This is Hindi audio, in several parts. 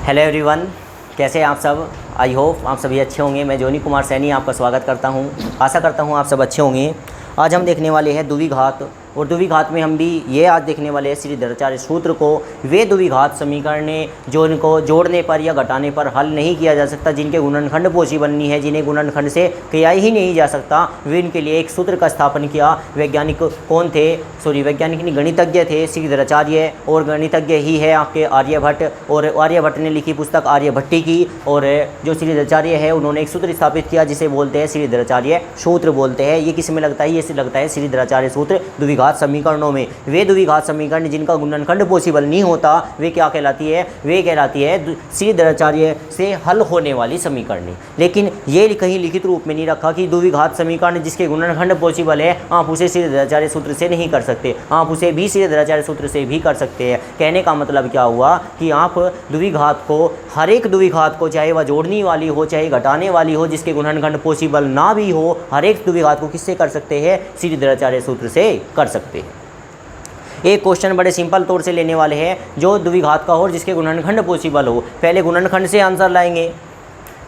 हेलो एवरीवन, कैसे हैं आप सब। आई होप आप सभी अच्छे होंगे। मैं जोनी कुमार सैनी आपका स्वागत करता हूं। आशा करता हूं आप सब अच्छे होंगे। आज हम देखने वाले हैं द्विघात, और द्विघात में हम भी ये आज देखने वाले हैं श्रीधराचार्य सूत्र को। वे द्विघात समीकरण जो इनको जोड़ने पर या घटाने पर हल नहीं किया जा सकता, जिनके गुणनखंड पॉसिबल नहीं है, जिन्हें गुणनखंड से किया ही नहीं जा सकता, वे इनके लिए एक सूत्र का स्थापन किया। वैज्ञानिक कौन थे? वैज्ञानिक नहीं, गणितज्ञ थे श्रीधराचार्य, और गणितज्ञ ही है आपके आर्यभट्ट। और आर्यभट्ट ने लिखी पुस्तक आर्यभट्टी की, और जो श्रीधराचार्य है उन्होंने एक सूत्र स्थापित किया जिसे बोलते हैं श्रीधराचार्य सूत्र बोलते हैं। ये किस में लगता है? ये लगता है श्रीधराचार्य सूत्र द्विघात समीकरणों में। वे द्विघात समीकरण जिनका गुणनखंड पॉसिबल नहीं होता, वे क्या कहलाती है? वे कहलाती है श्रीधराचार्य से हल होने वाली समीकरण। लेकिन ये कहीं लिखित रूप में नहीं रखा कि द्विघात समीकरण जिसके गुणनखंड पॉसिबल है आप उसे श्रीधराचार्य सूत्र से नहीं कर सकते, आप उसे भी श्रीधराचार्य सूत्र से भी कर सकते हैं। कहने का मतलब क्या हुआ कि आप द्विघात को, हर एक द्विघात को, चाहे वह जोड़ने वाली हो चाहे घटाने वाली हो, जिसके गुणनखंड पॉसिबल ना भी हो, हर एक द्विघात को किससे कर सकते हैं? श्रीधराचार्य सूत्र से कर सकते हैं। एक क्वेश्चन बड़े सिंपल तौर से लेने वाले हैं, जो द्विघात का हो और जिसके गुणनखंड पॉसिबल हो। पहले गुणनखंड से आंसर लाएंगे,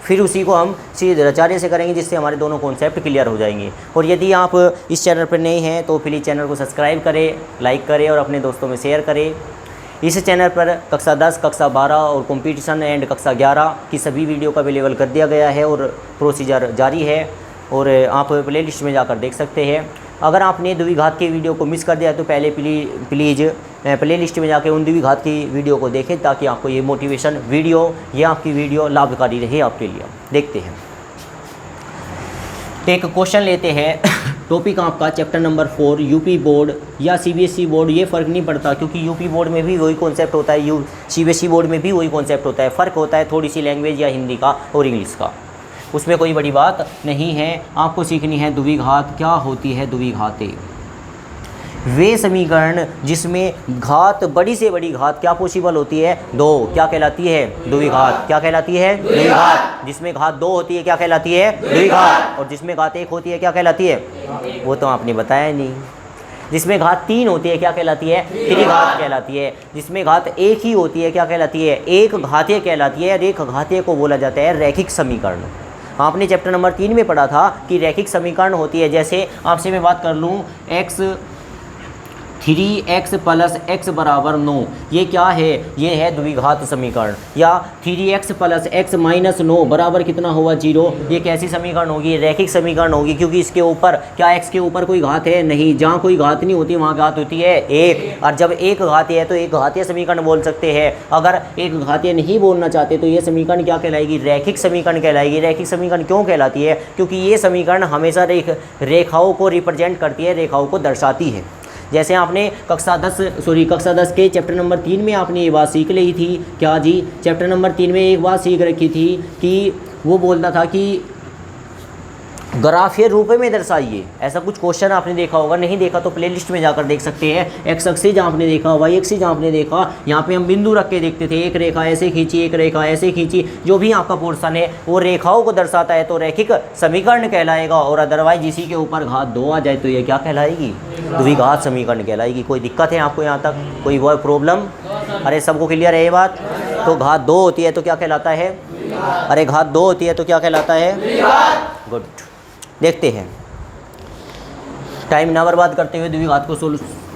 फिर उसी को हम श्रीधराचार्य से करेंगे, जिससे हमारे दोनों कॉन्सेप्ट क्लियर हो जाएंगे। और यदि आप इस चैनल पर नए हैं तो प्लीज़ चैनल को सब्सक्राइब करें, लाइक करें और अपने दोस्तों में शेयर करें। इस चैनल पर कक्षा 10, कक्षा 12 और कंपटीशन एंड कक्षा 11 की सभी वीडियो को अवेलेबल कर दिया गया है, और प्रोसीजर जारी है, और आप प्लेलिस्ट में जाकर देख सकते हैं। अगर आपने द्विघात की वीडियो को मिस कर दिया तो पहले प्लीज़ प्लेलिस्ट में जाके उन द्विघात की वीडियो को देखें, ताकि आपको ये मोटिवेशन वीडियो, ये आपकी वीडियो लाभकारी रहे आपके लिए। देखते हैं, एक क्वेश्चन लेते हैं। टॉपिक आपका चैप्टर नंबर 4, यूपी बोर्ड या सीबीएसई बोर्ड, ये फ़र्क नहीं पड़ता, क्योंकि यूपी बोर्ड में भी वही कॉन्सेप्ट होता है, सीबीएसई बोर्ड में भी वही कॉन्सेप्ट होता है। फ़र्क होता है थोड़ी सी लैंग्वेज या हिंदी का और इंग्लिश का, उसमें कोई बड़ी बात नहीं है। आपको सीखनी है द्विघात। क्या होती है द्विघातें? वे समीकरण जिसमें घात, बड़ी से बड़ी घात क्या पॉसिबल होती है? 2, क्या कहलाती है? द्विघात। क्या कहलाती है? द्विघात। जिसमें घात 2 होती है क्या कहलाती है? द्विघात। और जिसमें घात 1 होती है क्या कहलाती है? वो तो आपने बताया नहीं। जिसमें घात 3 होती है क्या कहलाती है? त्रिघात कहलाती है। जिसमें घात 1 ही होती है क्या कहलाती है? एक घातीय कहलाती है। और एक घातीय को बोला जाता है रैखिक समीकरण। आपने चैप्टर नंबर 3 में पढ़ा था कि रैखिक समीकरण होती है, जैसे आपसे मैं बात कर लूँ x 3x + x = 9, ये क्या है? ये है द्विघात समीकरण। या 3x + x - 9 बराबर कितना होगा? 0। ये कैसी समीकरण होगी? रैखिक समीकरण होगी, क्योंकि इसके ऊपर क्या, x के ऊपर कोई घात है? नहीं। जहाँ कोई घात नहीं होती वहाँ घात होती है 1, और जब एक घातीय है तो एक घातीय समीकरण बोल सकते हैं। अगर एक घातीय नहीं बोलना चाहते तो ये समीकरण क्या कहलाएगी? रैखिक समीकरण कहलाएगी। रैखिक समीकरण क्यों कहलाती है? क्योंकि ये समीकरण हमेशा रेखाओं को रिप्रेजेंट करती है, रेखाओं को दर्शाती है। जैसे आपने कक्षा 10 के चैप्टर नंबर 3 में आपने ये बात सीख ली थी। क्या जी? चैप्टर नंबर 3 में एक बात सीख रखी थी कि वो बोलता था कि ग्राफीय रूप में दर्शाइए। ऐसा कुछ क्वेश्चन आपने देखा होगा, नहीं देखा तो प्लेलिस्ट में जाकर देख सकते हैं। एक्स एक्सिस आपने देखा, वाई एक्सिस आपने देखा। यहाँ पे हम बिंदु रख के देखते थे, एक रेखा ऐसे खींची, एक रेखा ऐसे खींची। जो भी आपका पोर्शन है वो रेखाओं को दर्शाता है, तो रैखिक समीकरण कहलाएगा। और अदरवाइज इसी के ऊपर घात 2 आ जाए तो ये क्या कहलाएगी? द्विघात समीकरण कहलाएगी। कोई दिक्कत है आपको यहाँ तक? कोई वो प्रॉब्लम? अरे सबको क्लियर है ये बात? तो घात 2 होती है तो क्या कहलाता है? अरे घात 2 होती है तो क्या कहलाता है? गुड। देखते हैं, टाइम ना बर्बाद करते हुए द्विघात को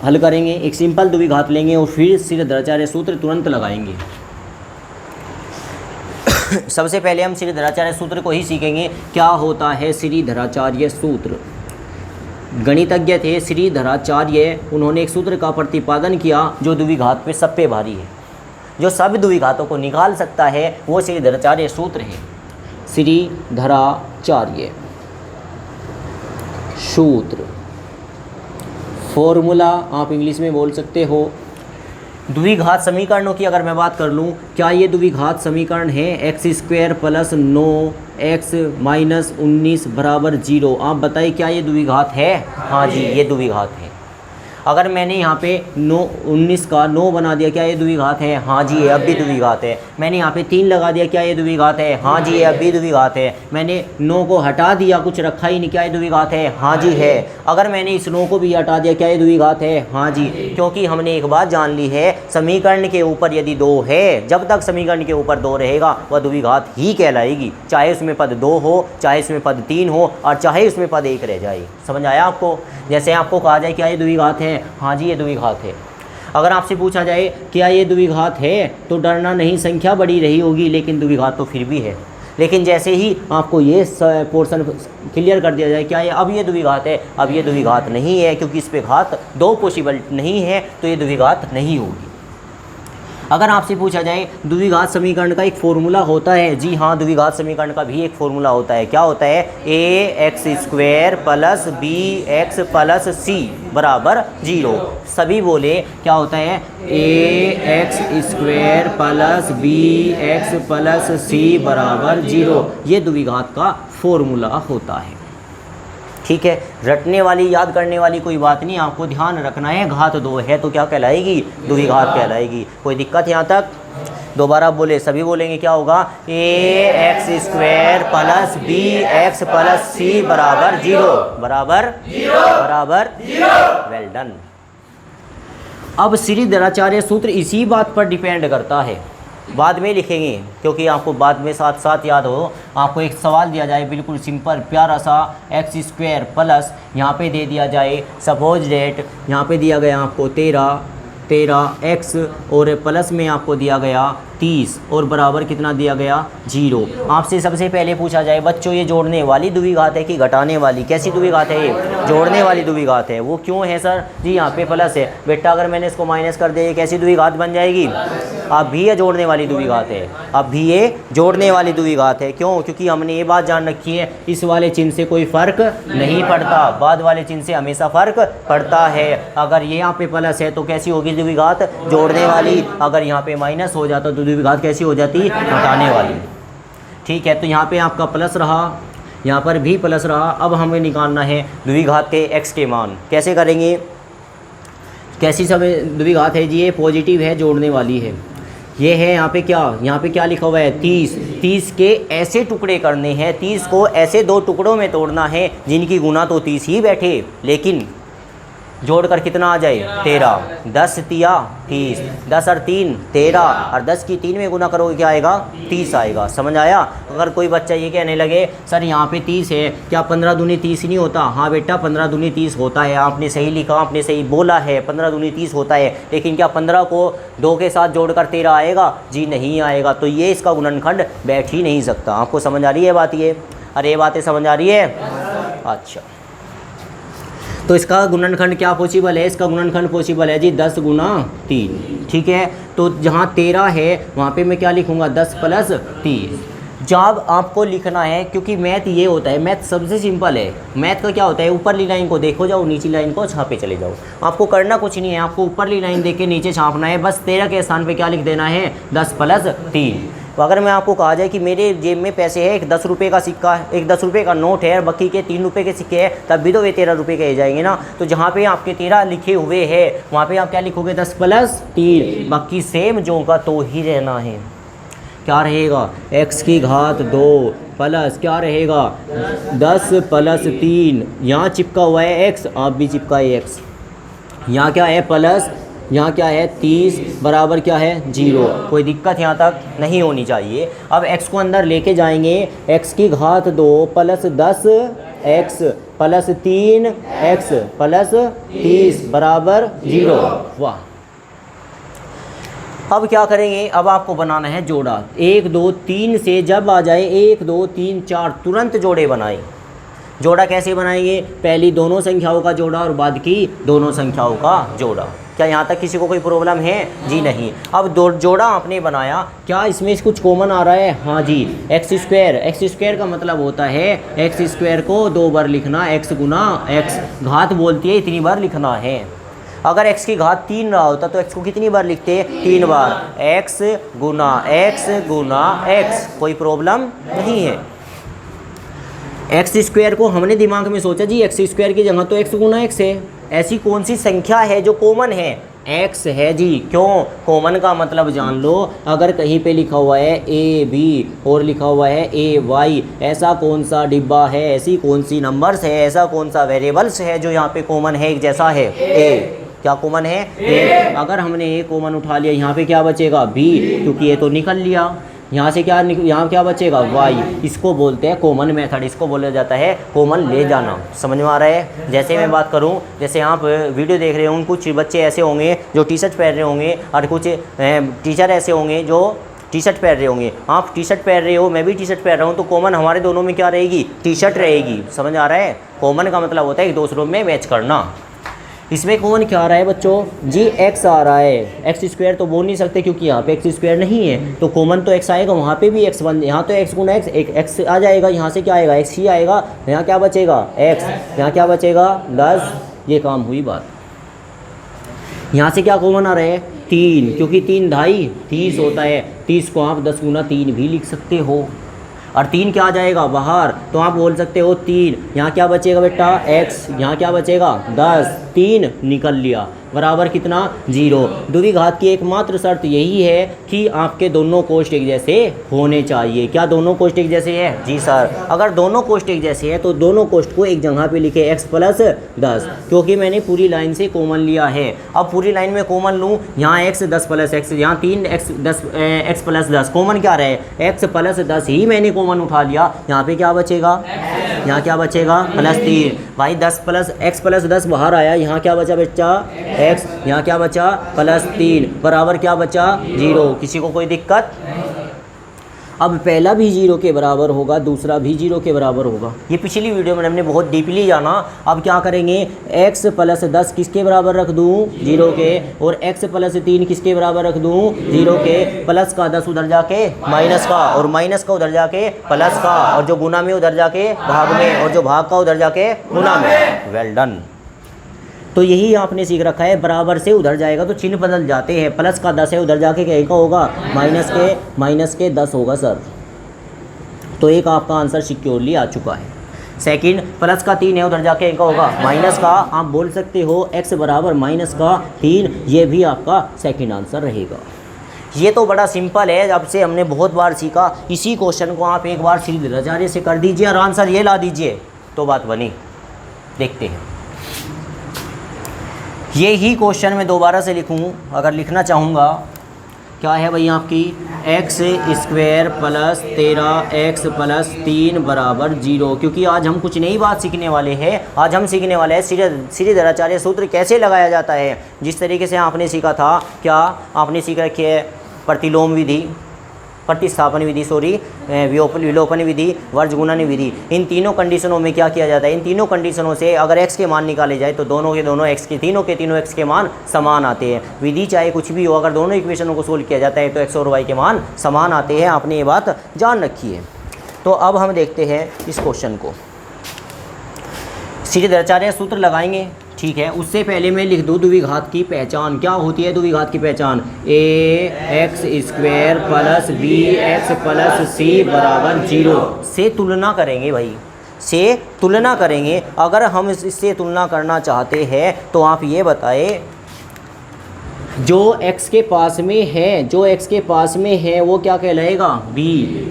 हल करेंगे। एक सिंपल द्विघात लेंगे और फिर श्रीधराचार्य सूत्र तुरंत लगाएंगे। सबसे पहले हम श्रीधराचार्य सूत्र को ही सीखेंगे। क्या होता है श्रीधराचार्य सूत्र? गणितज्ञ थे श्रीधराचार्य, उन्होंने एक सूत्र का प्रतिपादन किया जो द्विघात पे सब पे भारी है, जो सब द्विघातों को निकाल सकता है, वो श्रीधराचार्य सूत्र है। श्रीधराचार्य सूत्र, फॉर्मूला आप इंग्लिश में बोल सकते हो। द्विघात समीकरणों की अगर मैं बात कर लूँ, क्या ये द्विघात समीकरण है? x² + 9x - 19 = 0। आप बताइए क्या ये द्विघात है? हाँ जी, ये द्विघात है। अगर मैंने यहाँ पे 19 का 9 बना दिया, क्या ये द्विघात है? हाँ जी, ये अब भी द्विघात है। मैंने यहाँ पे 3 लगा दिया, क्या ये द्विघात है? हाँ जी, ये अब भी द्विघात है। मैंने 9 को हटा दिया, कुछ रखा ही नहीं, क्या ये द्विघात है? हाँ जी है। अगर मैंने इस 9 को भी हटा दिया, क्या ये द्विघात है? हाँ जी, क्योंकि हमने एक बात जान ली है, समीकरण के ऊपर यदि 2 है, जब तक समीकरण के ऊपर 2 रहेगा वह द्विघात ही कहलाएगी, चाहे उसमें पद 2 हो, चाहे इसमें पद 3 हो, और चाहे उसमें पद 1 रह जाए। समझ आया आपको? जैसे आपको कहा जाए क्या ये द्विघात है? हाँ जी, ये द्विघात है। अगर आपसे पूछा जाए क्या ये द्विघात है, तो डरना नहीं, संख्या बड़ी रही होगी लेकिन द्विघात तो फिर भी है। लेकिन जैसे ही आपको ये पोर्शन क्लियर कर दिया जाए क्या ये अब ये द्विघात है, अब ये द्विघात नहीं है, क्योंकि इस पे घात 2 पॉसिबल नहीं है, तो ये द्विघात नहीं होगी। अगर आपसे पूछा जाए द्विघात समीकरण का एक फॉर्मूला होता है, जी हाँ, द्विघात समीकरण का भी एक फॉर्मूला होता है। क्या होता है? ax² plus bx plus c बराबर 0। सभी बोले क्या होता है? ax² plus bx plus c बराबर 0। ये द्विघात का फॉर्मूला होता है। ठीक है, रटने वाली याद करने वाली कोई बात नहीं, आपको ध्यान रखना है। घात 2 है तो क्या कहलाएगी? द्विघात कहलाएगी। कोई दिक्कत यहाँ तक? दोबारा बोले, सभी बोलेंगे क्या होगा? ax² plus bx plus c बराबर 0 बराबर 0। Well done. अब श्रीधराचार्य सूत्र इसी बात पर डिपेंड करता है, बाद में लिखेंगे क्योंकि आपको बाद में साथ साथ याद हो। आपको एक सवाल दिया जाए बिल्कुल सिंपल प्यारा सा, x² प्लस यहाँ पे दे दिया जाए सपोज डेट, यहाँ पे दिया गया आपको 13x और प्लस में आपको दिया गया 30 और बराबर कितना दिया गया? 0। आपसे सबसे पहले पूछा जाए बच्चों ये जोड़ने वाली द्विघात है कि घटाने वाली? कैसी द्विघात है ये? जोड़ने वाली द्विघात है। वो क्यों है सर? जी यहाँ पे प्लस है बेटा, अगर मैंने इसको माइनस कर दिया कैसी द्विघात बन जाएगी? अब भी ये जोड़ने वाली द्विघात है, अब भी ये जोड़ने वाली द्विघात है। क्यों? क्योंकि हमने ये बात जान रखी है, इस वाले चिन्ह से कोई फर्क नहीं पड़ता, बाद वाले चिन्ह से हमेशा फर्क पड़ता है। अगर ये यहाँ पे प्लस है तो कैसी होगी द्विघात? जोड़ने वाली। अगर यहाँ पे माइनस हो जाता तो द्विघात कैसी हो जाती? घटाने वाली। ठीक है, तो यहाँ पे आपका प्लस रहा, यहाँ पर भी प्लस रहा। अब हमें निकालना है द्विघात के x के मान। कैसे करेंगे? कैसी समय द्विघात है जी? ये पॉजिटिव है, जोड़ने वाली है। ये है यहाँ पे क्या? यहाँ पे क्या लिखा हुआ है? 30 के ऐसे टुकड़े करने हैं, 30 को ऐसे 2 टुकड़ों में तोड़ना है जिनकी गुना तो 30 ही बैठे, लेकिन जोड़कर कितना आ जाए? 13। 10 तिया 30, 10 और 3 13, और 10 की 3 में गुना करोगे क्या आएगा? 30 आएगा। समझ आया? अगर कोई बच्चा ये कहने लगे सर यहाँ पे 30 है, क्या 15 दूनी 30 नहीं होता? हाँ बेटा 15 दूनी 30 होता है, आपने सही लिखा, आपने सही बोला है, 15 दूनी 30 होता है। लेकिन क्या 15 को 2 के साथ जोड़कर 13 आएगा? जी नहीं आएगा। तो ये इसका गुणनखंड बैठ ही नहीं सकता। आपको समझ आ रही है बात? ये अरे ये बातें समझ आ रही है? अच्छा, तो इसका गुणनखंड क्या पॉसिबल है? इसका गुणनखंड पॉसिबल है जी 10 गुना 3। ठीक है, तो जहाँ 13 है वहाँ पे मैं क्या लिखूँगा? 10 प्लस 30। जब आपको लिखना है, क्योंकि मैथ ये होता है, मैथ सबसे सिंपल है। मैथ का क्या होता है? ऊपरली लाइन को देखो जाओ, नीची लाइन को छापे चले जाओ। आपको करना कुछ नहीं है, आपको ऊपरली लाइन देख के नीचे छापना है। बस 13 के स्थान पे क्या लिख देना है? 10 प्लस 3। तो अगर मैं आपको कहा जाए कि मेरे जेब में पैसे है, एक 10 रुपये का सिक्का है, एक 10 रुपये का नोट है और बाकी के 3 रुपये के सिक्के हैं, तब भी तो वे 13 रुपये के जाएंगे ना। तो जहाँ पे आपके 13 लिखे हुए हैं वहाँ पे आप क्या लिखोगे? 10 प्लस 3। बाकी सेम जो का तो ही रहना है। क्या रहेगा? x की घात 2 प्लस क्या रहेगा? 10 प्लस 3। यहाँ चिपका हुआ है x, आप भी चिपकाए x। यहाँ क्या है? प्लस, यहाँ क्या है? 30 बराबर क्या है? 0। कोई दिक्कत यहाँ तक नहीं होनी चाहिए। अब x को अंदर लेके जाएंगे, x की घात 2 plus 10x plus 3x plus 30 बराबर 0। वाह! अब क्या करेंगे? अब आपको बनाना है जोड़ा। 1 2 3 से जब आ जाए 1 2 3 4 तुरंत जोड़े बनाएं। जोड़ा कैसे बनाएंगे? पहली दोनों संख्याओं का जोड़ा और बाद की दोनों संख्याओं का जोड़ा। क्या यहाँ तक किसी को कोई प्रॉब्लम है? जी नहीं। अब जोड़ा आपने बनाया, क्या इसमें कुछ कॉमन आ रहा है? हाँ जी, x² का मतलब होता है x² को 2 बार लिखना, x गुना x। घात बोलती है इतनी बार लिखना है। अगर x की घात 3 रहा होता तो x को कितनी बार लिखते? 3 बार। x गुना x। कोई प्रॉब्लम नहीं है। x² को हमने दिमाग में सोचा जी x² की जगह तो x गुना x है, ऐसी कौन सी संख्या है जो कॉमन है? x है जी। क्यों? कॉमन का मतलब जान लो, अगर कहीं पे लिखा हुआ है ए बी और लिखा हुआ है ए वाई, ऐसा कौन सा डिब्बा है, ऐसी कौन सी नंबर्स है, ऐसा कौन सा वेरिएबल्स है जो यहाँ पे कॉमन है, एक जैसा है? ए। क्या कॉमन है? ए। अगर हमने ए कॉमन उठा लिया, यहाँ पे क्या बचेगा? बी, क्योंकि ये तो निकल लिया। यहाँ से यहाँ क्या बचेगा? वाई। इसको बोलते हैं कॉमन मेथड, इसको बोला जाता है कॉमन ले जाना। समझ में आ रहा है? जैसे मैं बात करूँ, जैसे आप वीडियो देख रहे होंगे, कुछ बच्चे ऐसे होंगे जो टी शर्ट पहन रहे होंगे और कुछ टीचर ऐसे होंगे जो टी शर्ट पहन रहे होंगे। आप टी शर्ट पहन रहे हो, मैं भी टी शर्ट पहन रहा हूँ, तो कॉमन हमारे दोनों में क्या रहेगी? टी शर्ट रहेगी। समझ आ रहा है? कॉमन का मतलब होता है एक दूसरों में मैच करना। इसमें कौन क्या आ रहा है बच्चों जी? x आ रहा है। एक्स स्क्वायर तो बोल नहीं सकते क्योंकि यहाँ पे एक्स स्क्वायर नहीं है, तो कॉमन तो x आएगा, वहाँ पे भी x बन, यहाँ तो x गुना x, एक x आ जाएगा, यहाँ से क्या आएगा? x ही आएगा। यहाँ क्या बचेगा? x। यहाँ क्या बचेगा? 10। ये काम हुई बात। यहाँ से क्या कॉमन आ रहा है? 3, क्योंकि 3 ढाई 30 होता है। 30 को आप 10 गुना 3 भी लिख सकते हो, और 3 क्या आ जाएगा? बाहर, तो आप बोल सकते हो 3। यहाँ क्या बचेगा बेटा? x। यहाँ क्या बचेगा? 10। 3 निकल लिया, बराबर कितना? 0। द्विघात की एकमात्र शर्त यही है कि आपके दोनों कोष्ठ एक जैसे होने चाहिए। क्या दोनों कोष्ठ एक जैसे है? जी सर। अगर दोनों कोष्ठ एक जैसे हैं तो दोनों कोष्ठ को एक जगह पे लिखे x प्लस 10, क्योंकि मैंने पूरी लाइन से कॉमन लिया है। अब पूरी लाइन में कॉमन लूँ, यहाँ x 10 प्लस x, यहाँ 3x प्लस 10, कॉमन क्या रहे? x प्लस 10 ही मैंने कॉमन उठा लिया। यहाँ पे क्या बचेगा? यहाँ क्या बचेगा? प्लस 3। भाई 10 प्लस x प्लस 10 बाहर आया, यहाँ क्या बचा बच्चा? x। यहाँ क्या बचा? प्लस 3, बराबर क्या बचा? 0। किसी को कोई दिक्कत? अब पहला भी 0 के बराबर होगा, दूसरा भी 0 के बराबर होगा। ये पिछली वीडियो में हमने बहुत डीपली जाना। अब क्या करेंगे? x प्लस 10 किसके बराबर रख दूँ? 0 के। और x प्लस 3 किसके बराबर रख दूँ? 0 के। प्लस का 10 उधर जाके माइनस का, और माइनस का उधर जाके प्लस का, और जो गुना में उधर जाके भाग में, और जो भाग का उधर जाके गुना में। Well done. तो यही आपने सीख रखा है, बराबर से उधर जाएगा तो चिन्ह बदल जाते हैं। प्लस का 10 है, उधर जाके क्या का होगा? माइनस के 10 होगा सर। तो एक आपका आंसर सिक्योरली आ चुका है। सेकंड, प्लस का 3 है, उधर जाके का होगा माइनस का। आप बोल सकते हो x बराबर माइनस का 3, ये भी आपका सेकंड आंसर रहेगा। ये तो बड़ा सिंपल है, जब से हमने बहुत बार सीखा। इसी क्वेश्चन को आप एक बार श्रीधराचार्य से कर दीजिए और आंसर ये ला दीजिए तो बात बनी। देखते हैं, ये ही क्वेश्चन मैं दोबारा से लिखूँ अगर लिखना चाहूँगा। क्या है भाई आपकी? x square plus 13x plus 3 बराबर 0। क्योंकि आज हम कुछ नई बात सीखने वाले हैं। आज हम सीखने वाले हैं श्रीधराचार्य सूत्र कैसे लगाया जाता है। जिस तरीके से आपने सीखा था, क्या आपने सीख रखी है? प्रतिलोम विधि, प्रतिस्थापन विधि, विलोपन विधि, वर्ज गुणन विधि। इन तीनों कंडीशनों में क्या किया जाता है? इन तीनों कंडीशनों से अगर x के मान निकाले जाए तो दोनों के दोनों x के तीनों x के मान समान आते हैं। विधि चाहे कुछ भी हो, अगर दोनों इक्वेशनों को सोल्व किया जाता है तो x और y के मान समान आते हैं। आपने ये बात जान रखी है। तो अब हम देखते हैं इस क्वेश्चन को। श्रीधराचार्य सूत्र लगाएंगे, ठीक है। उससे पहले मैं लिख दूँ द्विघात की पहचान। क्या होती है द्विघात की पहचान? ax square plus bx plus c बराबर 0 से तुलना करेंगे भाई, से तुलना करेंगे। अगर हम इससे तुलना करना चाहते हैं तो आप ये बताएं, जो x के पास में है, जो x के पास में है वो क्या कहलाएगा? b।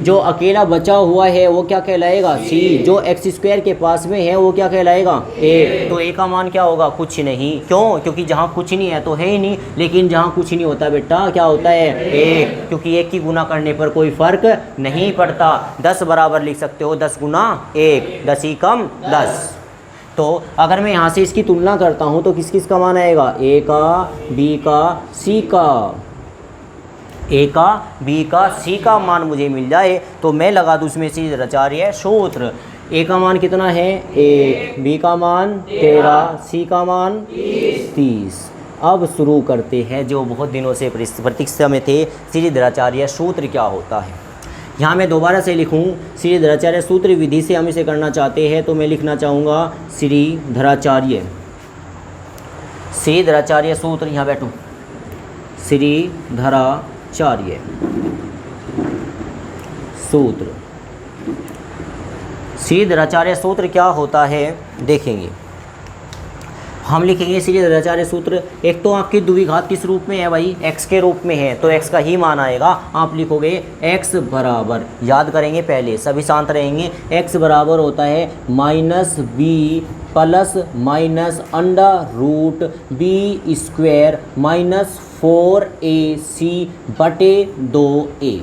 जो अकेला बचा हुआ है वो क्या कहलाएगा? c। जो x स्क्वायर के पास में है वो क्या कहलाएगा? a। तो a का मान क्या होगा? कुछ नहीं। क्यों? क्योंकि जहाँ कुछ नहीं है तो है ही नहीं, लेकिन जहाँ कुछ नहीं होता बेटा क्या होता है? 1। क्योंकि 1 की गुना करने पर कोई फ़र्क नहीं पड़ता। 10 बराबर लिख सकते हो 10 गुना 1, 10 ही कम 10। तो अगर मैं यहाँ से इसकी तुलना करता हूँ तो किस किस का मान आएगा? a का, b का, c का। a का, b का, c का मान मुझे मिल जाए तो मैं लगा दूँ उसमें श्रीधराचार्य सूत्र। a का मान कितना है? 1, b का मान 13, c का मान 30। अब शुरू करते हैं जो बहुत दिनों से प्रतीक्षा में थे, श्रीधराचार्य सूत्र क्या होता है। यहाँ मैं दोबारा से लिखूँ, श्रीधराचार्य सूत्र विधि से हम इसे करना चाहते हैं तो मैं लिखना चाहूँगा श्रीधराचार्य सूत्र। यहाँ बैठूँ, श्रीधराचार्य सूत्र। श्रीधराचार्य सूत्र क्या होता है देखेंगे। हम लिखेंगे सीधे रचार्य सूत्र। एक तो आपकी द्विघात किस रूप में है भाई, x के रूप में है, तो x का ही मान आएगा। आप लिखोगे x बराबर, याद करेंगे पहले सभी शांत रहेंगे, x बराबर होता है minus b plus minus under root b square minus 4ac बटे 2a।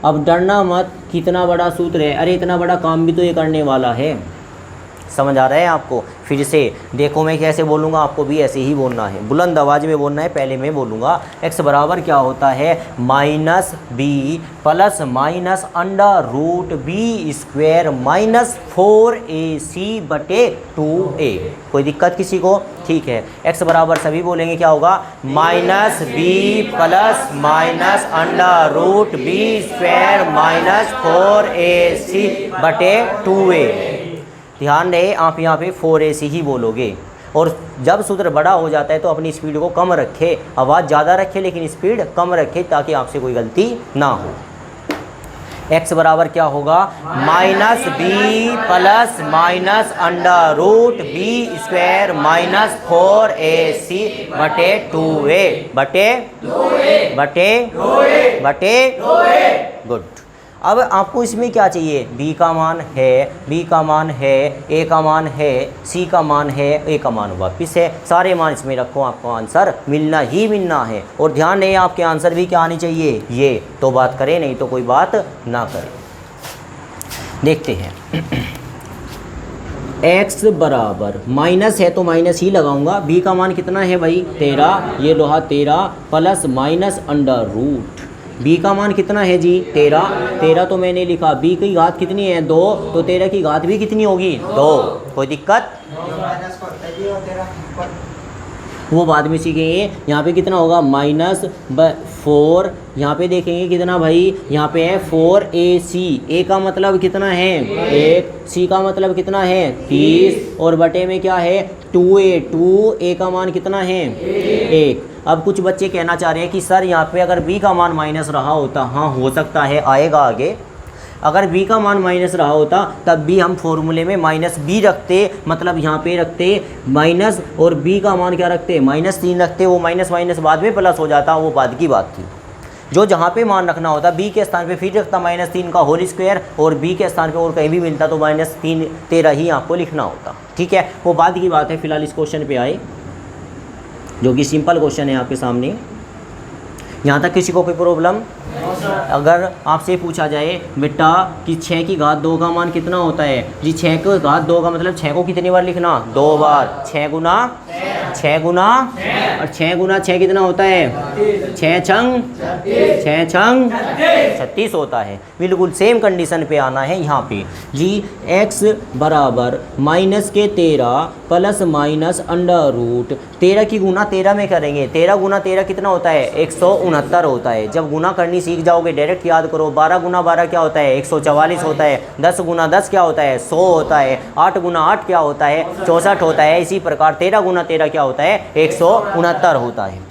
अब डरना मत, कितना बड़ा सूत्र है, अरे इतना बड़ा काम भी तो ये करने वाला है। समझ आ रहा है आपको? फिर से देखो मैं कैसे बोलूँगा, आपको भी ऐसे ही बोलना है, बुलंद आवाज़ में बोलना है। पहले मैं बोलूँगा x बराबर क्या होता है, minus b plus minus under root b square minus 4ac बटे 2a। कोई दिक्कत किसी को? ठीक है, x बराबर सभी बोलेंगे क्या होगा, minus b plus minus under root b square minus 4ac बटे 2a। ध्यान रहे आप यहाँ पे 4ac ही बोलोगे, और जब सूत्र बड़ा हो जाता है तो अपनी स्पीड को कम रखे, आवाज़ ज़्यादा रखे लेकिन स्पीड कम रखे, ताकि आपसे कोई गलती ना हो। x बराबर क्या होगा, minus b plus minus under root b square minus 4ac बटे 2a बटे 2a। गुड। अब आपको इसमें क्या चाहिए, b का मान है, b का मान है, a का मान है, c का मान है, a का मान वापिस है, सारे मान इसमें रखो, आपको आंसर मिलना ही मिलना है। और ध्यान रहे आपके आंसर भी क्या आनी चाहिए, ये तो बात करें, नहीं तो कोई बात ना करें। देखते हैं x बराबर माइनस है तो माइनस ही लगाऊंगा, b का मान कितना है भाई 13, ये लोहा 13 plus minus under root b का मान कितना है जी 13 तो मैंने लिखा, b की घात कितनी है 2, तो 13 की घात भी कितनी होगी 2। कोई दिक्कत? वो बाद में सीखेंगे। यहाँ पे कितना होगा माइनस 4, यहाँ पे देखेंगे कितना भाई, यहाँ पे है 4ac, a का मतलब कितना है 1, c का मतलब कितना है 30, और बटे में क्या है 2a का मान कितना है 1। अब कुछ बच्चे कहना चाह रहे हैं कि सर यहाँ पे अगर b का मान माइनस रहा होता, हाँ हो सकता है, आएगा आगे, अगर b का मान माइनस रहा होता तब भी हम फॉर्मूले में माइनस b रखते, मतलब यहाँ पे रखते माइनस, और b का मान क्या रखते -3 रखते, वो माइनस माइनस बाद में प्लस हो जाता, वो बाद की बात थी। जो जहाँ पे मान रखना होता b के स्थान पे फिर रखता -3 का होल स्क्वायर, और b के स्थान पे और कहीं भी मिलता तो -13 ही आपको लिखना होता। ठीक है, वो बाद की बात है। फिलहाल इस क्वेश्चन पे आए जो कि सिंपल क्वेश्चन है आपके सामने। यहाँ तक किसी को कोई प्रॉब्लम? अगर आपसे पूछा जाए बेटा कि 6 की घात 2 का मान कितना होता है जी, 6 की घात 2 का मतलब 6 को कितनी बार लिखना 2 बार, 6 गुना और 6 गुना 6 कितना होता है 6 छंग 36 होता है। बिल्कुल सेम कंडीशन पे आना है यहाँ पे जी। x बराबर माइनस के 13 प्लस माइनस अंडर रूट 13 की गुना 13 में करेंगे, 13 गुना 13 कितना होता है 169 होता है। जब गुना करनी सीख जाओगे डायरेक्ट याद करो, 12 गुना 12 क्या होता है 144 होता है, 10 गुना 10 क्या होता है 100 होता है, 8 गुना 8 क्या होता है 64 होता है। इसी प्रकार 13 गुना 13 क्या होता है 169 होता है।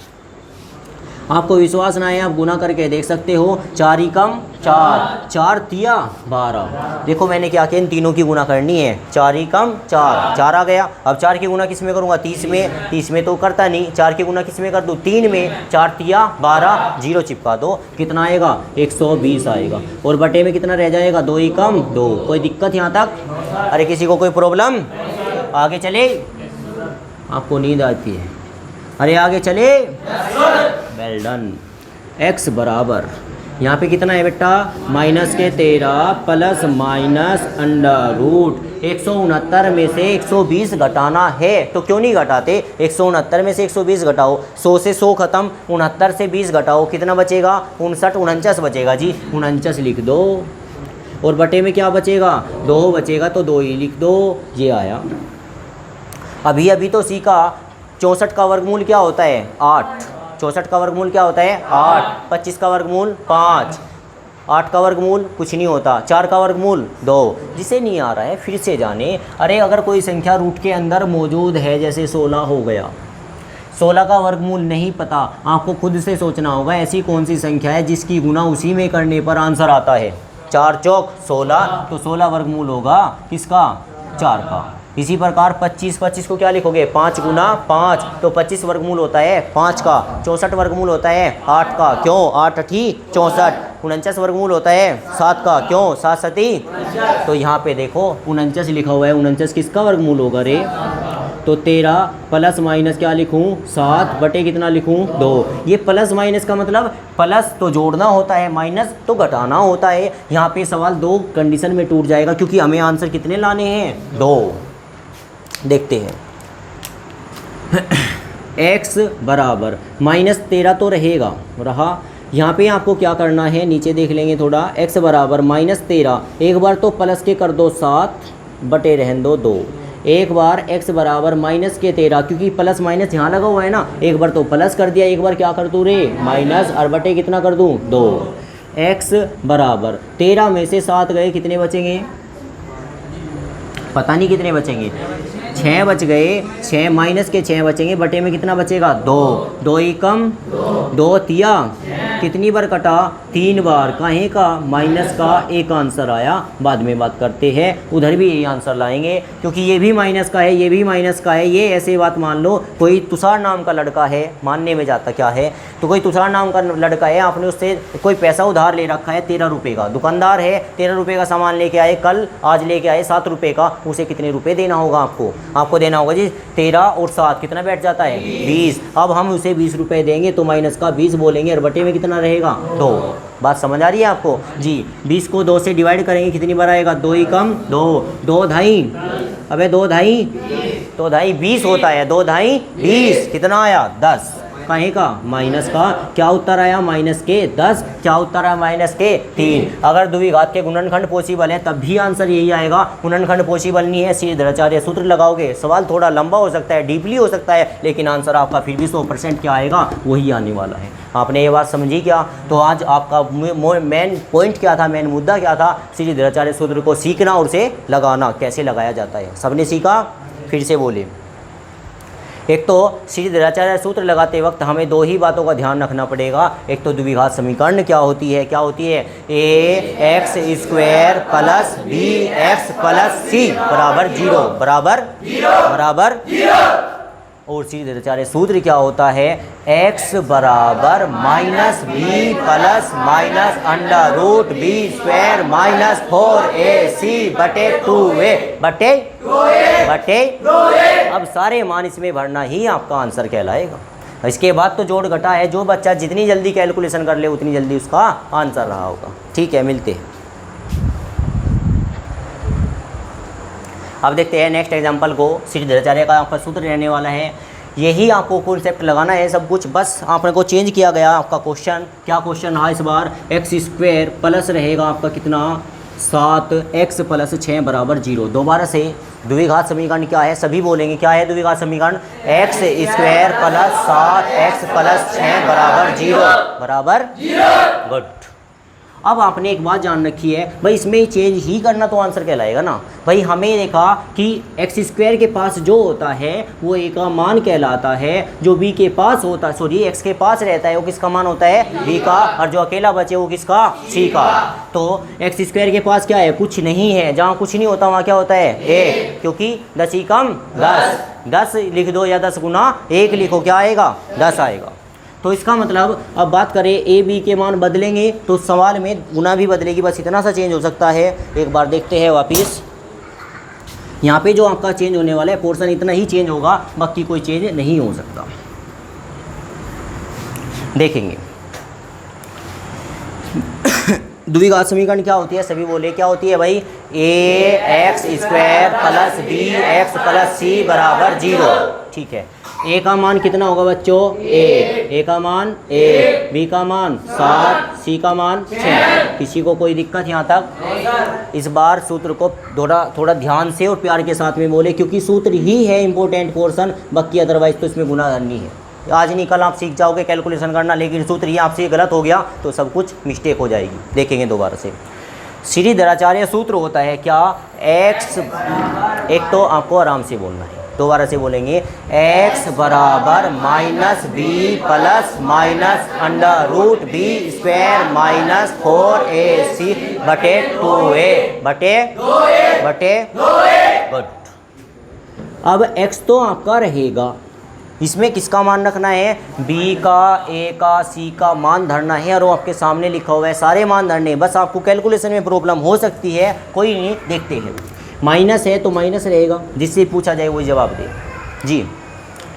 आपको विश्वास ना है आप गुना करके देख सकते हो, 4 ही कम 4, 4 तिया 12। देखो मैंने क्या किया, इन तीनों की गुना करनी है, 4 ही कम 4, 4 आ गया। अब 4 की गुना किस में करूँगा 30 में, 30 में तो करता नहीं, 4 की गुना किस में कर दूँ 3 में, 4 तिया 12, 0 चिपका दो, कितना आएगा 120 आएगा। और बटे में कितना रह जाएगा 2 ही कम 2। कोई दिक्कत यहाँ तक? अरे किसी को कोई प्रॉब्लम? आगे चले, आपको नींद आती है, अरे आगे चले, वेल डन। x बराबर यहाँ पे कितना है बेटा माइनस के 13 प्लस माइनस अंडर रूट 169 में से 120 घटाना है, तो क्यों नहीं घटाते, 169 में से 120 घटाओ, 100 से 100 खत्म, 69 से 20 घटाओ, कितना बचेगा 59 बचेगा जी, 49 लिख दो। और बटे में क्या बचेगा 2 बचेगा, तो 2 ही लिख दो, ये आया। अभी अभी तो सीखा 64 का वर्गमूल क्या होता है 8, 64 का वर्गमूल क्या होता है 8, 25 का वर्गमूल 5, 8 का वर्गमूल कुछ नहीं होता, 4 का वर्गमूल 2। जिसे नहीं आ रहा है फिर से जाने। अरे अगर कोई संख्या रूट के अंदर मौजूद है, जैसे 16 हो गया, 16 का वर्गमूल नहीं पता, आपको खुद से सोचना होगा ऐसी कौन सी संख्या है जिसकी गुना उसी में करने पर आंसर आता है। 4 चौक 16, तो 16 वर्गमूल होगा किसका 4 का। इसी प्रकार 25 को क्या लिखोगे 5 गुना 5, तो 25 वर्गमूल होता है 5 का, 64 वर्गमूल होता है 8 का, क्यों 8 8 64, 49 वर्गमूल होता है 7 का, क्यों 7 7। तो यहाँ पे देखो 49 लिखा हुआ है, 49 किसका वर्गमूल होगा रे, तो 13 प्लस माइनस क्या लिखूं 7 बटे कितना लिखूं 2। ये प्लस माइनस का मतलब प्लस तो जोड़ना होता है, माइनस तो घटाना होता है। यहाँ पे सवाल दो कंडीशन में टूट जाएगा, क्योंकि हमें आंसर कितने लाने हैं 2। देखते हैं x बराबर -13 तो रहेगा रहा। यहाँ पे आपको क्या करना है, नीचे देख लेंगे थोड़ा, x बराबर -13, एक बार तो प्लस के कर दो 7 बटे रहन दो 2, एक बार x बराबर -13, क्योंकि प्लस माइनस यहाँ लगा हुआ है ना, एक बार तो प्लस कर दिया, एक बार क्या कर दूँ रे माइनस, और बटे कितना कर दूँ 2। x बराबर 13 में से 7 गए, कितने बचेंगे पता नहीं कितने बचेंगे, 6 बच गए, 6 माइनस के 6 बचेंगे, बटे में कितना बचेगा 2, 2 ही कम 2 तिया, कितनी बार कटा 3 बार, काहे का माइनस का, एक आंसर आया। बाद में बात करते हैं, उधर भी यही आंसर लाएंगे, क्योंकि ये भी माइनस का है, ये भी माइनस का है। ये ऐसे बात मान लो, कोई तुषार नाम का लड़का है, मानने में जाता क्या है, तो कोई तुषार नाम का लड़का है, आपने उससे कोई पैसा उधार ले रखा है 13 रुपये का, दुकानदार है 13 रुपये का सामान लेके आए, कल आज लेके आए 7 रुपये का, उसे कितने रुपए देना होगा आपको देना होगा जी 13 और 7 कितना बैठ जाता है 20। अब हम उसे 20 रुपये देंगे तो माइनस का 20 बोलेंगे, और बटे में कितना रहेगा 2। बात समझ आ रही है आपको जी। 20 को 2 से डिवाइड करेंगे, कितनी बार आएगा 2 ही कम 2, 2 ढाई, अबे 2 ढाई, तो ढाई 20 होता है, 2 ढाई 20, कितना आया 10, कहीं का माइनस का, क्या उत्तर आया माइनस के 10, क्या उत्तर आया माइनस के 3। अगर द्विघात के गुणनखंड पॉसिबल है तब भी आंसर यही आएगा, गुणनखंड पॉसिबल नहीं है, श्रीधराचार्य सूत्र लगाओगे। सवाल थोड़ा लंबा हो सकता है, डीपली हो सकता है, लेकिन आंसर आपका फिर भी 100% क्या आएगा वही आने वाला है। आपने ये बात समझी क्या? तो आज आपका मेन पॉइंट क्या था, मेन मुद्दा क्या था, श्रीधराचार्य सूत्र को सीखना और उसे लगाना, कैसे लगाया जाता है सबने सीखा। फिर से बोले, एक तो श्रीधराचार्य सूत्र लगाते वक्त हमें 2 ही बातों का ध्यान रखना पड़ेगा। एक तो द्विघात समीकरण क्या होती है, ax square plus bx plus c बराबर 0 बराबर। और श्रीधराचार्य सूत्र क्या होता है, x बराबर -b plus minus under root b square minus 4ac बटे 2a बटे अब सारे मान इसमें भरना ही आपका आंसर कहलाएगा। इसके बाद तो जोड़ घटा है, जो बच्चा जितनी जल्दी कैलकुलेशन कर ले उतनी जल्दी उसका आंसर रहा होगा। ठीक है, मिलते हैं। अब देखते हैं नेक्स्ट एग्जांपल को। श्रीधराचार्य का आपका सूत्र रहने वाला है, यही आपको कॉन्सेप्ट लगाना है सब कुछ, बस आपने को चेंज किया गया आपका क्वेश्चन। क्या क्वेश्चन रहा इस बार, एक्स स्क्वायर प्लस रहेगा आपका कितना 7x प्लस 6 बराबर 0। दोबारा से द्विघात समीकरण क्या है, सभी बोलेंगे क्या है द्विघात समीकरण, x square plus 7x plus 6 बराबर 0 बराबर। गुड। अब आपने एक बात जान रखी है भाई, इसमें चेंज ही करना तो आंसर कहलाएगा ना भाई। हमें देखा कि एक्स स्क्वायर के पास जो होता है वो ए का मान कहलाता है, जो बी के पास होता है, सॉरी एक्स के पास रहता है वो किसका मान होता है बी का, और जो अकेला बचे वो किसका सी का। तो एक्स स्क्वायर के पास क्या है, कुछ नहीं है, जहाँ कुछ नहीं होता वहाँ क्या होता है ए, क्योंकि 10 ही कम 10 लिख दो या 10 गुना 1 लिखो, क्या आएगा 10 आएगा। तो इसका मतलब अब बात करें ए बी के मान बदलेंगे तो सवाल में गुना भी बदलेगी, बस इतना सा चेंज हो सकता है। एक बार देखते हैं वापिस, यहाँ पे जो आपका चेंज होने वाला है पोर्शन इतना ही चेंज होगा, बाकी कोई चेंज नहीं हो सकता। देखेंगे द्विघात समीकरण क्या होती है, सभी बोले क्या होती है भाई, ax square plus bx plus c बराबर 0। ठीक है, a का मान कितना होगा बच्चों, a का मान a, b का मान 7, c का मान 6। किसी को कोई दिक्कत यहाँ तक? इस बार सूत्र को थोड़ा ध्यान से और प्यार के साथ में बोले, क्योंकि सूत्र ही है इंपॉर्टेंट पोर्शन, बाकी अदरवाइज तो इसमें गुना करनी है। आज नहीं कल आप सीख जाओगे कैलकुलेशन करना, लेकिन सूत्र ही आपसे गलत हो गया तो सब कुछ मिस्टेक हो जाएगी। देखेंगे दोबारा से, श्रीधराचार्य सूत्र होता है क्या, x, एक तो आपको आराम से बोलना है, दोबारा से बोलेंगे, x बराबर -b plus minus under root b square minus 4ac बटे 2a बटे गुड। अब x तो आपका रहेगा, इसमें किसका मान रखना है, b का, a का, c का मान धरना है और वो आपके सामने लिखा हुआ है, सारे मान धरने हैं। बस आपको कैलकुलेशन में प्रॉब्लम हो सकती है, कोई नहीं, देखते हैं। माइनस है तो माइनस रहेगा, जिससे पूछा जाए वही जवाब दे जी।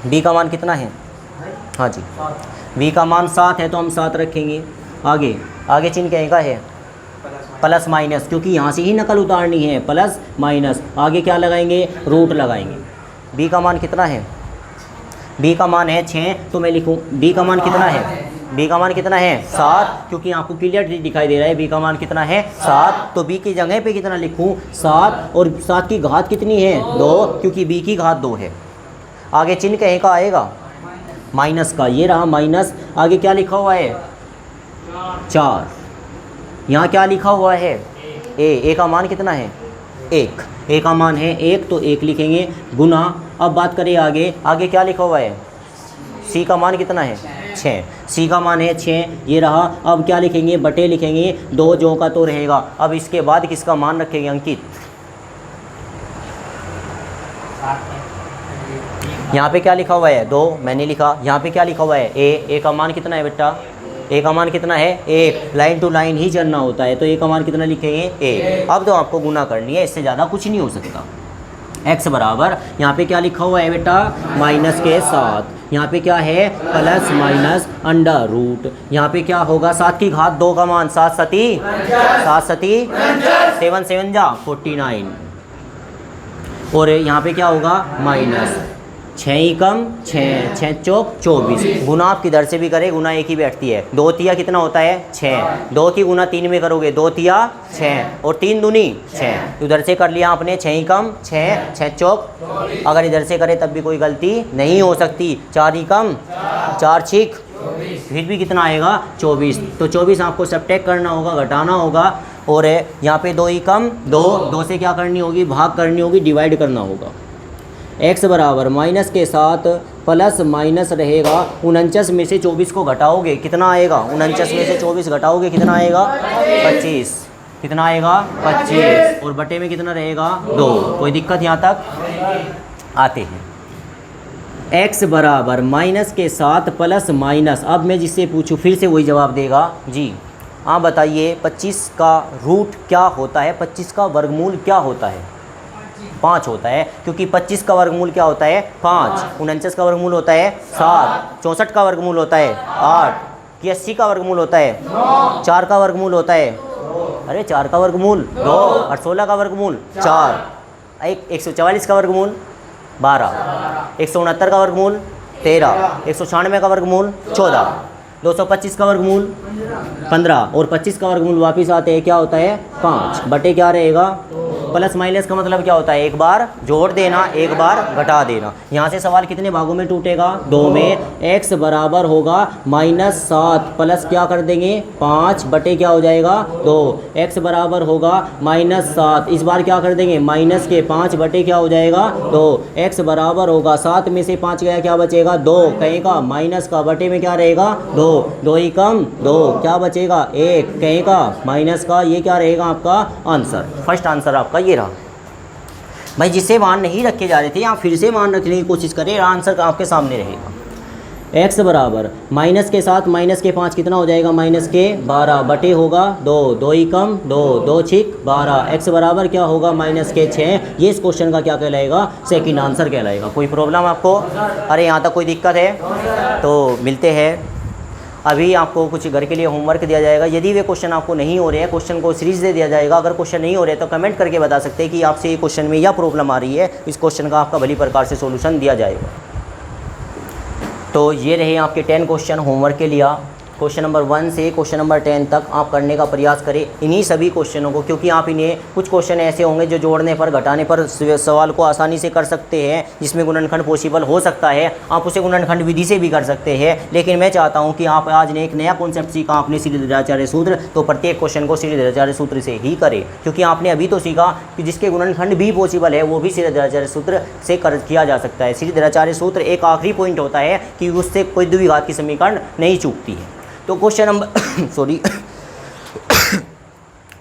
b का मान कितना है, हाँ जी, b का मान 7 है तो हम 7 रखेंगे। आगे आगे चिन्ह क्या का है, प्लस माइनस, क्योंकि यहाँ से ही नकल उतारनी है, प्लस माइनस। आगे क्या लगाएंगे, रूट लगाएंगे। b का मान कितना है, b का मान है 6, तो मैं लिखूँ b का मान कितना है, b का मान कितना है 7, क्योंकि आपको क्लियर दिखाई दे रहा है b का मान कितना है 7, तो b की जगह पे कितना लिखूँ 7, और 7 की घात कितनी है 2, क्योंकि b की घात 2 है। आगे चिन्ह कहीं का आएगा, माइनस का, ये रहा माइनस। आगे क्या लिखा हुआ है 4, यहाँ क्या लिखा हुआ है a का मान कितना है 1, a का मान है 1 तो 1 लिखेंगे गुना। अब बात करें आगे, आगे क्या लिखा हुआ है, c का मान कितना है 6, c का मान है 6, ये रहा। अब क्या लिखेंगे, बटे लिखेंगे, 2 जो का तो रहेगा। अब इसके बाद किसका मान रखेंगे अंकित, यहाँ पे क्या लिखा हुआ है 2, मैंने लिखा। यहाँ पे क्या लिखा हुआ है a का मान कितना है बेटा, a का मान कितना है 1, लाइन टू लाइन ही चलना होता है, तो a का मान कितना लिखेंगे 1। अब तो आपको गुना करनी है, इससे ज़्यादा कुछ नहीं हो सकता। x बराबर, यहाँ पे क्या लिखा हुआ है बेटा, माइनस के 7, यहाँ पे क्या है प्लस माइनस अंडर रूट। यहाँ पे क्या होगा, 7 की घात 2 का मान 7 सती 7 7 जा 49, और यहाँ पे क्या होगा माइनस 6 ही कम 6, 6 चौक 24। गुना आप किधर से भी करें, गुना एक ही बैठती है। 2 तिया कितना होता है 6, 2 की गुना 3 में करोगे 2 तिया 6, और 3 दूनी 6, उधर से कर लिया आपने 6 ही कम 6, 6 चौक। अगर इधर से करें तब भी कोई गलती नहीं हो सकती। 4 ही कम 4 छिक, फिर भी कितना आएगा 24। तो 24 आपको सब्ट्रैक्ट करना होगा, घटाना होगा। और यहाँ पे 2 ही कम 2 से क्या करनी होगी, भाग करनी होगी, डिवाइड करना होगा। x बराबर माइनस के साथ प्लस माइनस रहेगा, 49 में से 24 को घटाओगे कितना आएगा, 49 में से 24 घटाओगे कितना आएगा 25, कितना आएगा 25, और बटे में कितना रहेगा 2। कोई दिक्कत यहाँ तक, आते हैं। x बराबर माइनस के साथ प्लस माइनस, अब मैं जिससे पूछूं फिर से वही जवाब देगा जी। हाँ बताइए, 25 का रूट क्या होता है, 25 का वर्गमूल क्या होता है, 5 होता है, क्योंकि 25 का वर्गमूल क्या होता है 5, 49 का वर्गमूल होता है 7, 64 का वर्गमूल होता है 8, कि 80 का वर्गमूल होता है 4 का वर्गमूल होता है, अरे 4 का वर्गमूल 2, और 16 का वर्गमूल 4, 144 का वर्गमूल 12, 169 का वर्गमूल 13, 196 का वर्गमूल 14, 225 का वर्गमूल 15, और 25 का वर्गमूल वापस आते हैं क्या होता है 5, बटे क्या रहेगा, प्लस माइनस का मतलब क्या होता है, एक बार जोड़ देना, एक बार घटा देना। यहाँ से सवाल कितने भागों में टूटेगा, 2 में। x बराबर होगा -7 प्लस क्या कर देंगे 5 बटे क्या हो जाएगा 2, x बराबर होगा -7, इस बार क्या कर देंगे माइनस के 5 बटे क्या हो जाएगा 2, x बराबर होगा 7 में से 5 गया क्या बचेगा 2, कहेगा माइनस का, बटे में क्या रहेगा 2, 2 ही कम 2, क्या बचेगा 1, कहेगा माइनस का, ये क्या रहेगा आपका आंसर। फर्स्ट आंसर आपका ये रहा। भाई जिससे मान नहीं रखे जा रहे थे आप फिर से मान रखने की कोशिश करें, आंसर आपके सामने रहेगा। x बराबर माइनस के साथ माइनस के 5 कितना हो जाएगा माइनस के 12 बटे होगा 2, 2 ही कम 2, 2 छिक 12, x बराबर क्या होगा माइनस के 6। ये इस क्वेश्चन का क्या कहलाएगा, सेकंड आंसर कहलाएगा। कोई प्रॉब्लम आपको, अरे यहाँ तक कोई दिक्कत है तो मिलते हैं। अभी आपको कुछ घर के लिए होमवर्क दिया जाएगा, यदि वे क्वेश्चन आपको नहीं हो रहे हैं क्वेश्चन को सीरीज दे दिया जाएगा। अगर क्वेश्चन नहीं हो रहे तो कमेंट करके बता सकते हैं कि आपसे ये क्वेश्चन में यह प्रॉब्लम आ रही है, इस क्वेश्चन का आपका भली प्रकार से सॉल्यूशन दिया जाएगा। तो ये रहे आपके 10 क्वेश्चन होमवर्क के लिए। क्वेश्चन नंबर 1 से क्वेश्चन नंबर 10 तक आप करने का प्रयास करें इन्हीं सभी क्वेश्चनों को, क्योंकि आप इन्हें कुछ क्वेश्चन ऐसे होंगे जो जोड़ने पर घटाने पर सवाल को आसानी से कर सकते हैं, जिसमें गुणनखंड पॉसिबल हो सकता है। आप उसे गुणनखंड विधि से भी कर सकते हैं, लेकिन मैं चाहता हूं कि आप आज ने एक नया कॉन्सेप्ट सीखा, आपने श्रीधराचार्य सूत्र, तो प्रत्येक क्वेश्चन को श्रीधराचार्य सूत्र से ही करें, क्योंकि आपने अभी तो सीखा कि जिसके गुणनखंड भी पॉसिबल है वो भी श्रीधराचार्य सूत्र से किया जा सकता है। श्रीधराचार्य सूत्र एक आखिरी पॉइंट होता है कि उससे कोई द्विघात की समीकरण नहीं चूकती है। तो क्वेश्चन नंबर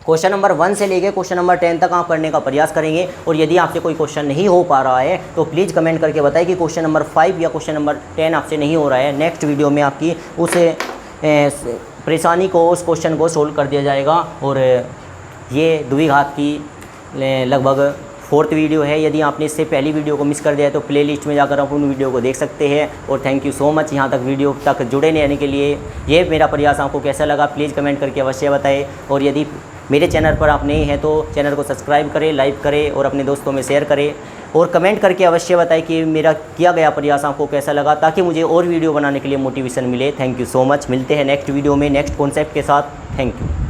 क्वेश्चन नंबर 1 से लेके क्वेश्चन नंबर 10 तक आप करने का प्रयास करेंगे। और यदि आपसे कोई क्वेश्चन नहीं हो पा रहा है तो प्लीज़ कमेंट करके बताएं कि क्वेश्चन नंबर 5 या क्वेश्चन नंबर 10 आपसे नहीं हो रहा है। नेक्स्ट वीडियो में आपकी उस परेशानी को, उस क्वेश्चन को सोल्व कर दिया जाएगा। और ये द्विघात की लगभग 4th वीडियो है। यदि आपने इससे पहली वीडियो को मिस कर दिया है तो प्लेलिस्ट में जाकर आप उन वीडियो को देख सकते हैं। और थैंक यू सो मच यहाँ तक वीडियो तक जुड़े रहने के लिए। ये मेरा प्रयास आपको कैसा लगा प्लीज़ कमेंट करके अवश्य बताएं। और यदि मेरे चैनल पर आप नए हैं तो चैनल को सब्सक्राइब करें, लाइक करें और अपने दोस्तों में शेयर करें। और कमेंट करके अवश्य बताएं कि मेरा किया गया प्रयास आपको कैसा लगा, ताकि मुझे और वीडियो बनाने के लिए मोटिवेशन मिले। Thank you so much. मिलते हैं नेक्स्ट वीडियो में नेक्स्ट कॉन्सेप्ट के साथ। Thank you.